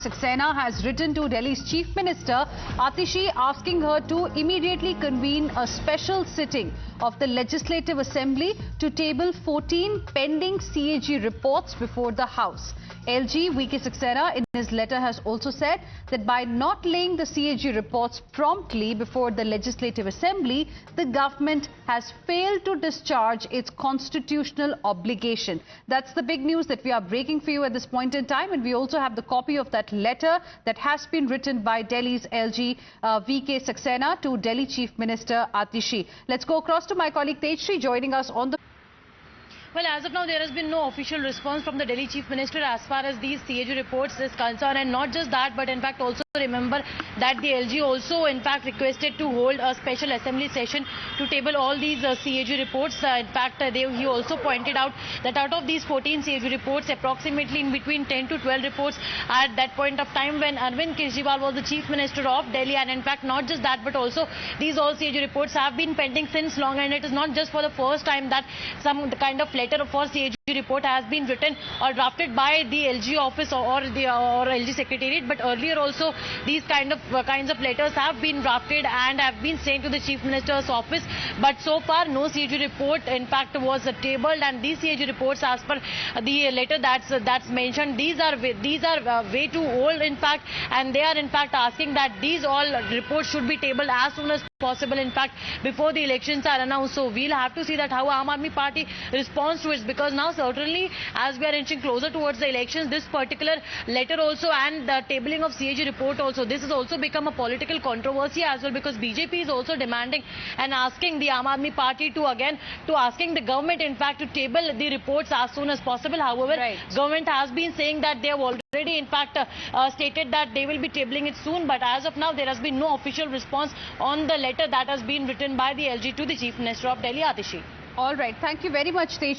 Saxena has written to Delhi's Chief Minister Atishi asking her to immediately convene a special sitting of the Legislative Assembly to table 14 pending CAG reports before the House. LG VK Saxena in his letter has also said that by not laying the CAG reports promptly before the Legislative Assembly, the government has failed to discharge its constitutional obligation. That's the big news that we are breaking for you at this point in time, and we also have the copy of that letter that has been written by Delhi's LG VK Saxena to Delhi Chief Minister Atishi. Let's go across to my colleague Tejshri joining us on the... Well, as of now, there has been no official response from the Delhi Chief Minister as far as these CAG reports is concerned. And not just that, but in fact also remember that the LG also in fact requested to hold a special assembly session to table all these CAG reports. In fact, he also pointed out that out of these 14 CAG reports, approximately in between 10 to 12 reports at that point of time when Arvind Kejriwal was the Chief Minister of Delhi. And in fact, not just that, but also these all CAG reports have been pending since long. And it is not just for the first time that some kind of letter for CAG report has been written or drafted by the LG office or LG secretariat, but earlier also these kinds of letters have been drafted and have been sent to the Chief Minister's office, but so far no CAG report in fact was tabled. And these CAG reports, as per the letter that's mentioned, these are way too old in fact, and they are in fact asking that these all reports should be tabled as soon as possible, in fact before the elections are announced. So we'll have to see that how Aam Aadmi Party responds to it, because now certainly as we are inching closer towards the elections, this particular letter also and the tabling of CAG report also, this has also become a political controversy as well, because BJP is also demanding and asking the Aam Aadmi Party to asking the government in fact to table the reports as soon as possible. However, government has been saying that they have already in fact stated that they will be tabling it soon, but as of now there has been no official response on the letter that has been written by the LG to the Chief Minister of Delhi, Atishi. All right, thank you very much, Tej.